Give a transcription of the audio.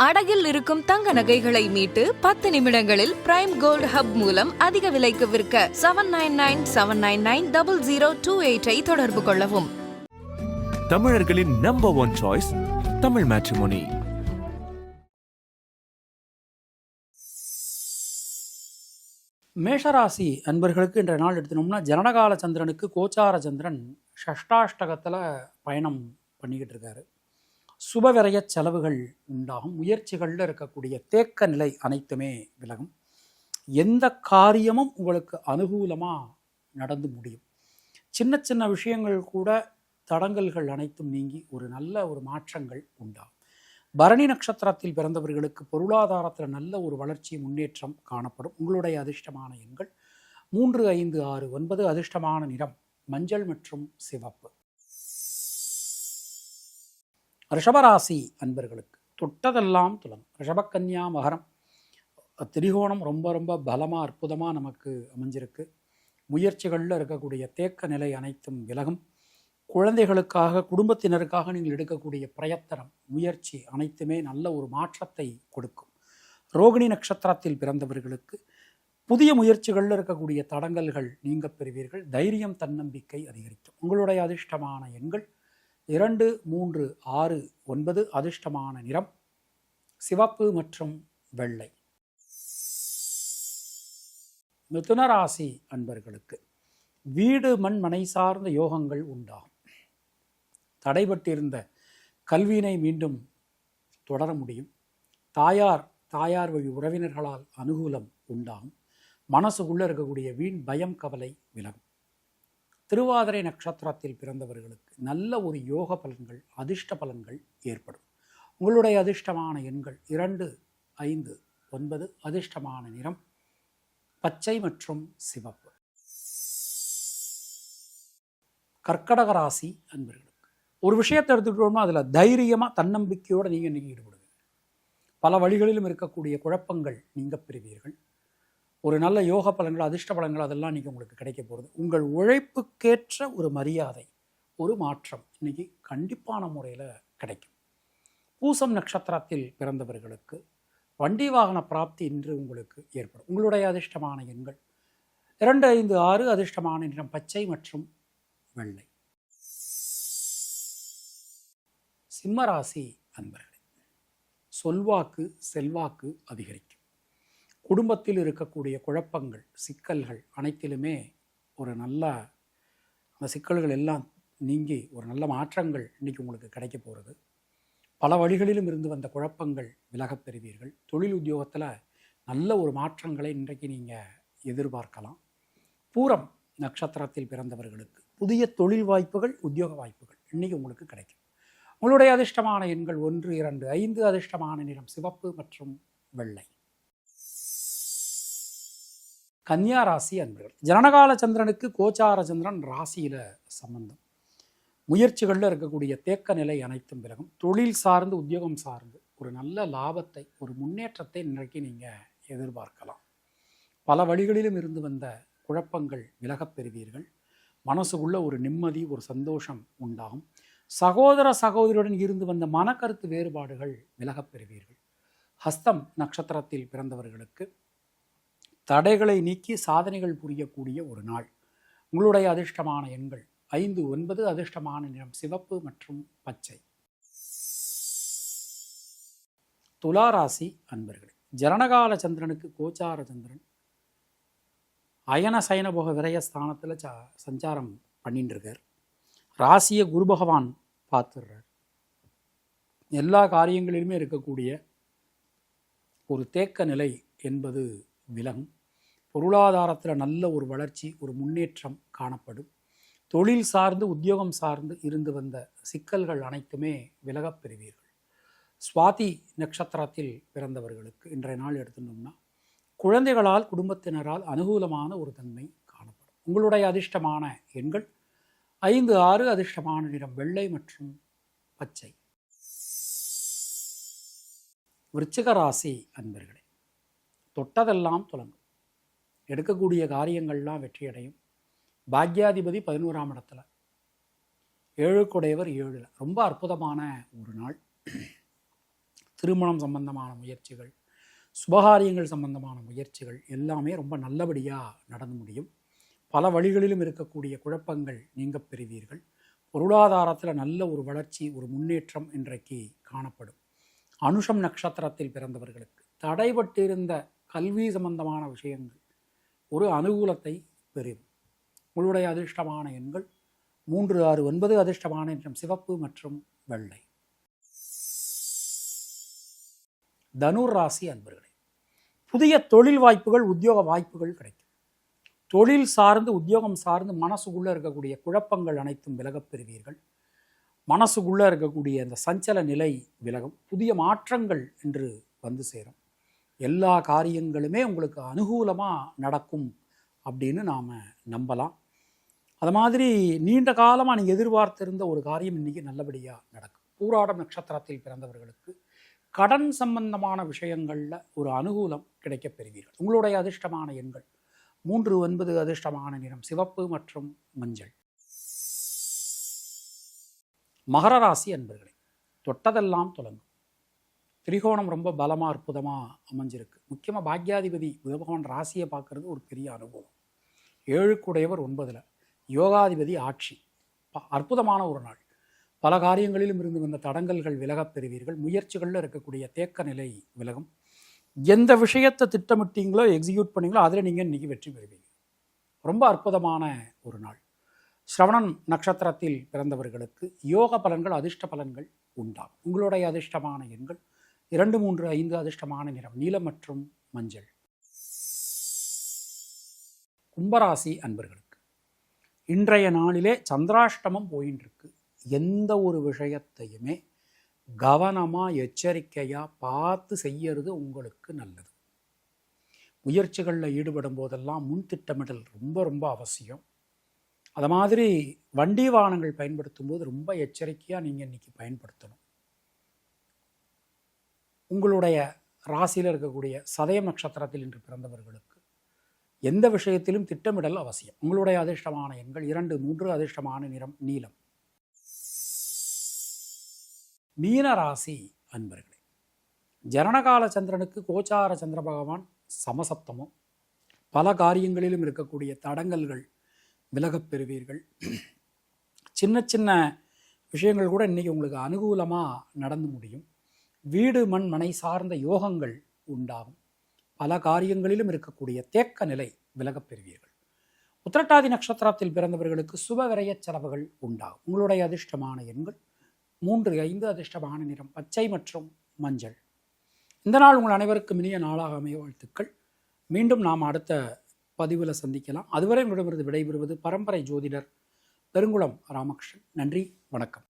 அடகில் இருக்கும் தங்க நகைகளை மீட்டு 10 நிமிடங்களில் பிரைம் கோல்ட் ஹப் மூலம் அதிக விலைக்கு விற்க 7997990028 தொடர்பு கொள்ளவும். தமிழர்களின் நம்பர் 1 சாய்ஸ் தமிழ் மேட்ரிமோனி. மேஷராசி அன்பர்களுக்கு இன்றைய நாள் எடுத்துனோம்னா, ஜனனகால சந்திரனுக்கு கோச்சார சந்திரன் ஷஷ்டாஷ்டகத்தில் பயணம் பண்ணிக்கிட்டு இருக்காரு. சுபவிரய செலவுகள் உண்டாகும். முயற்சிகளில் இருக்கக்கூடிய தேக்க நிலை அனைத்துமே விலகும். எந்த காரியமும் உங்களுக்கு அனுகூலமாக நடந்து முடியும். சின்ன சின்ன விஷயங்கள் கூட தடங்கல்கள் அனைத்தும் நீங்கி ஒரு நல்ல ஒரு மாற்றங்கள் உண்டாகும். பரணி நட்சத்திரத்தில் பிறந்தவர்களுக்கு பொருளாதாரத்தில் நல்ல ஒரு வளர்ச்சி முன்னேற்றம் காணப்படும். உங்களுடைய அதிர்ஷ்டமான எண்கள் 3, 5, 6, 9. அதிர்ஷ்டமான நிறம் மஞ்சள் மற்றும் சிவப்பு. ரிஷபராசி அன்பர்களுக்கு தொட்டதெல்லாம் துலங்கும். ரிஷபக்கன்யா மகரம் திரிகோணம் ரொம்ப ரொம்ப பலமாக அற்புதமாக நமக்கு அமைஞ்சிருக்கு. முயற்சிகளில் இருக்கக்கூடிய தேக்க நிலை அனைத்தும் விலகும். குழந்தைகளுக்காக குடும்பத்தினருக்காக நீங்கள் எடுக்கக்கூடிய பிரயத்தனம் முயற்சி அனைத்துமே நல்ல ஒரு மாற்றத்தை கொடுக்கும். ரோகிணி நட்சத்திரத்தில் பிறந்தவர்களுக்கு புதிய முயற்சிகளில் இருக்கக்கூடிய தடங்கல்கள் நீங்க பெறுவீர்கள். தைரியம் தன்னம்பிக்கை அதிகரிக்கும். உங்களுடைய அதிர்ஷ்டமான எண்கள் 2, 3, 6, 9. அதிர்ஷ்டமான நிறம் சிவப்பு மற்றும் வெள்ளை. மிதுன ராசி அன்பர்களுக்கு வீடு மண் மனை சார்ந்த யோகங்கள் உண்டாகும். தடைபட்டிருந்த கல்வியினை மீண்டும் தொடர முடியும். தாயார் வழி உறவினர்களால் அனுகூலம் உண்டாகும். மனசுக்குள்ளே இருக்கக்கூடிய வீண் பயம் கவலை விலகும். திருவாதிரை நட்சத்திரத்தில் பிறந்தவர்களுக்கு நல்ல ஒரு யோக பலன்கள் அதிர்ஷ்ட பலன்கள் ஏற்படும். உங்களுடைய அதிர்ஷ்டமான எண்கள் 2, 5, 9. அதிர்ஷ்டமான நிறம் பச்சை மற்றும் சிவப்பு. கர்க்கடக ராசி அன்பர்களுக்கு ஒரு விஷயத்தை எடுத்துக்கிட்டோம்னா அதில் தைரியமாக தன்னம்பிக்கையோடு நீங்கள் இன்றைக்கி ஈடுபடுவீங்க. பல வழிகளிலும் இருக்கக்கூடிய குழப்பங்கள் நீங்கள் பெறுவீர்கள். ஒரு நல்ல யோக பலன்கள் அதிர்ஷ்ட பலன்கள் அதெல்லாம் இன்றைக்கி உங்களுக்கு கிடைக்க போகிறது. உங்கள் உழைப்புக்கேற்ற ஒரு மரியாதை ஒரு மாற்றம் இன்றைக்கி கண்டிப்பான முறையில் கிடைக்கும். பூசம் நட்சத்திரத்தில் பிறந்தவர்களுக்கு வண்டி வாகன பிராப்தி இன்று உங்களுக்கு ஏற்படும். உங்களுடைய அதிர்ஷ்டமான எண்கள் 2, 5, 6. அதிர்ஷ்டமான நிறம் பச்சை மற்றும் வெள்ளை. சிம்மராசி அன்பர்களே, சொல்வாக்கு செல்வாக்கு அதிகரிக்கும். குடும்பத்தில் இருக்கக்கூடிய குழப்பங்கள் சிக்கல்கள் அனைத்திலுமே ஒரு நல்ல அந்த சிக்கல்கள் எல்லாம் நீங்கி ஒரு நல்ல மாற்றங்கள் இன்றைக்கி உங்களுக்கு கிடைக்க போகிறது. பல வழிகளிலும் இருந்து வந்த குழப்பங்கள் விலகப் பெறுவீர்கள். தொழில் உத்தியோகத்தில் நல்ல ஒரு மாற்றங்களை இன்றைக்கு நீங்கள் எதிர்பார்க்கலாம். பூரம் நட்சத்திரத்தில் பிறந்தவர்களுக்கு புதிய தொழில் வாய்ப்புகள் உத்தியோக வாய்ப்புகள் இன்றைக்கி உங்களுக்கு கிடைக்கும். உங்களுடைய அதிர்ஷ்டமான எண்கள் 1, 2, 5. அதிர்ஷ்டமான நிறம் சிவப்பு மற்றும் வெள்ளை. கன்னியா ராசி அன்பர்கள் ஜனனகால சந்திரனுக்கு கோச்சார சந்திரன் ராசியில் சம்பந்தம். முயற்சிகளில் இருக்கக்கூடிய தேக்க நிலை அனைத்தும் விலகும். தொழில் சார்ந்து உத்தியோகம் சார்ந்து ஒரு நல்ல லாபத்தை ஒரு முன்னேற்றத்தை இன்றைக்கு நீங்கள் எதிர்பார்க்கலாம். பல வழிகளிலும் இருந்து வந்த குழப்பங்கள் விலகப் பெறுவீர்கள். மனசுக்குள்ள ஒரு நிம்மதி ஒரு சந்தோஷம் உண்டாகும். சகோதரருடன் இருந்து வந்த மனக்கருத்து வேறுபாடுகள் விலகப் பெறுவீர்கள். ஹஸ்தம் நட்சத்திரத்தில் பிறந்தவர்களுக்கு தடைகளை நீக்கி சாதனைகள் புரியக்கூடிய ஒரு நாள். உங்களுடைய அதிர்ஷ்டமான எண்கள் 5, 9. அதிர்ஷ்டமான நிறம் சிவப்பு மற்றும் பச்சை. துளாராசி அன்பர்களே, ஜனனகால சந்திரனுக்கு கோச்சார சந்திரன் அயன சயன போக விரயஸ்தானத்தில் சஞ்சாரம் பண்ணிட்டு இருக்கார். ராசியை குரு பகவான் பார்த்துடுறார். எல்லா காரியங்களிலுமே இருக்கக்கூடிய ஒரு தேக்க நிலை என்பது விலகும். பொருளாதாரத்தில் நல்ல ஒரு வளர்ச்சி ஒரு முன்னேற்றம் காணப்படும். தொழில் சார்ந்து உத்தியோகம் சார்ந்து இருந்து வந்த சிக்கல்கள் அனைத்துமே விலகப் பெறுவீர்கள். சுவாதி நட்சத்திரத்தில் பிறந்தவர்களுக்கு இன்றைய நாள் எடுத்துட்டோம்னா குழந்தைகளால் குடும்பத்தினரால் அனுகூலமான ஒரு தன்மை காணப்படும். உங்களுடைய அதிர்ஷ்டமான எண்கள் 5, 6. அதிர்ஷ்டமான நிறம் வெள்ளை மற்றும் பச்சை. விருச்சிக ராசி அன்பர்களே, தொட்டதெல்லாம் துலங்கும். எடுக்கக்கூடிய காரியங்கள்லாம் வெற்றியடையும். பாக்யாதிபதி 11ஆம் இடத்துல, 7 குடையவர் 7. ரொம்ப அற்புதமான ஒரு நாள். திருமணம் சம்பந்தமான முயற்சிகள், சுபகாரியங்கள் சம்பந்தமான முயற்சிகள் எல்லாமே ரொம்ப நல்லபடியாக நடந்து முடியும். பல வழிகளிலும் இருக்கக்கூடிய குழப்பங்கள் நீங்கப் பெறுவீர்கள். பொருளாதாரத்தில் நல்ல ஒரு வளர்ச்சி, ஒரு முன்னேற்றம் இன்றைக்கு காணப்படும். அனுஷம் நட்சத்திரத்தில் பிறந்தவர்களுக்கு தடைபட்டிருந்த கல்வி சம்பந்தமான விஷயங்கள் ஒரு அனுகூலத்தை பெறும். உங்களுடைய அதிர்ஷ்டமான எண்கள் 3, 6, 9. அதிர்ஷ்டமான எண்ணம் சிவப்பு மற்றும் வெள்ளை. தனுர் ராசி அன்பர்களே, புதிய தொழில் வாய்ப்புகள், உத்தியோக வாய்ப்புகள் கிடைக்கும். தொழில் சார்ந்து, உத்தியோகம் சார்ந்து மனசுக்குள்ளே இருக்கக்கூடிய குழப்பங்கள் அனைத்தும் விலகப் பெறுவீர்கள். மனசுக்குள்ளே இருக்கக்கூடிய அந்த சஞ்சல நிலை விலகும். புதிய மாற்றங்கள் என்று வந்து சேரும். எல்லா காரியங்களுமே உங்களுக்கு அனுகூலமாக நடக்கும் அப்படின்னு நாம் நம்பலாம். அது மாதிரி நீண்ட காலமாக நீங்கள் எதிர்பார்த்திருந்த ஒரு காரியம் இன்றைக்கி நல்லபடியாக நடக்கும். பூராடம் நட்சத்திரத்தில் பிறந்தவர்களுக்கு கடன் சம்பந்தமான விஷயங்களில் ஒரு அனுகூலம் கிடைக்கப் பெறுவீர்கள். உங்களுடைய அதிர்ஷ்டமான எண்கள் 3, 9. அதிர்ஷ்டமான நிறம் சிவப்பு மற்றும் மஞ்சள். மகர ராசி அன்பர்களே, தொட்டதெல்லாம் தொடங்கும். திரிகோணம் ரொம்ப பலமாக அற்புதமாக அமைஞ்சிருக்கு. முக்கியமாக பாக்யாதிபதி புதபகவான் ராசியை பார்க்கறது ஒரு பெரிய அனுபவம். 7க்குடையவர் 9ல், யோகாதிபதி ஆட்சி. அற்புதமான ஒரு நாள். பல காரியங்களிலும் இருந்து வந்த தடங்கல்கள் விலகப் பெறுவீர்கள். முயற்சிகளில் இருக்கக்கூடிய தேக்க நிலை விலகும். எந்த விஷயத்தை திட்டமிட்டீங்களோ, எக்ஸிக்யூட் பண்ணீங்களோ அதில் நீங்கள் இன்றைக்கி வெற்றி பெறுவீங்க. ரொம்ப அற்புதமான ஒரு நாள். ஸ்ரவணன் நட்சத்திரத்தில் பிறந்தவர்களுக்கு யோக பலன்கள், அதிர்ஷ்ட பலன்கள் உண்டாகும். உங்களுடைய அதிர்ஷ்டமான எண்கள் 2, 3, 5. அதிர்ஷ்டமான நிறம் நீலம் மற்றும் மஞ்சள். கும்பராசி அன்பர்களுக்கு இன்றைய நாளிலே சந்திராஷ்டமம் போயின்னு இருக்கு. எந்த ஒரு விஷயத்தையுமே கவனமாக, எச்சரிக்கையாக பார்த்து செய்யறது உங்களுக்கு நல்லது. முயற்சிகளில் ஈடுபடும் போதெல்லாம் முன் திட்டமிடல் ரொம்ப ரொம்ப அவசியம். அது மாதிரி வண்டி வாகனங்கள் பயன்படுத்தும் போது ரொம்ப எச்சரிக்கையாக நீங்கள் இன்றைக்கி பயன்படுத்தணும். உங்களுடைய ராசியில் இருக்கக்கூடிய சதயம் நட்சத்திரத்தில் இன்று பிறந்தவர்களுக்கு எந்த விஷயத்திலும் திட்டமிடல் அவசியம். உங்களுடைய அதிர்ஷ்டமான எண்கள் 2, 3. அதிர்ஷ்டமான நிறம் நீலம். மீன ராசி அன்பர்களே, ஜனனகால சந்திரனுக்கு கோச்சார சந்திர பகவான் சமசப்தமும். பல காரியங்களிலும் இருக்கக்கூடிய தடங்கல்கள் விலகப் பெறுவீர்கள். சின்ன சின்ன விஷயங்கள் கூட இன்றைக்கி உங்களுக்கு அனுகூலமாக நடந்து முடியும். வீடு, மண், மனை சார்ந்த யோகங்கள் உண்டாகும். பல காரியங்களிலும் இருக்கக்கூடிய தேக்க நிலை விலகப் பெறுவீர்கள். உத்திரட்டாதி நட்சத்திரத்தில் பிறந்தவர்களுக்கு சுப விரய செலவுகள் உண்டாகும். உங்களுடைய அதிர்ஷ்டமான எண்கள் 3, 5. அதிர்ஷ்டமான நிறம் பச்சை மற்றும் மஞ்சள். இந்த நாள் உங்கள் அனைவருக்கும் இனிய நாளாக அமைய வாழ்த்துக்கள். மீண்டும் நாம் அடுத்த பதிவில் சந்திக்கலாம். அதுவரை உங்களிடமிருந்து விடைபெறுவது பரம்பரை ஜோதிடர் பெருங்குளம் ராமகிருஷ்ணன். நன்றி, வணக்கம்.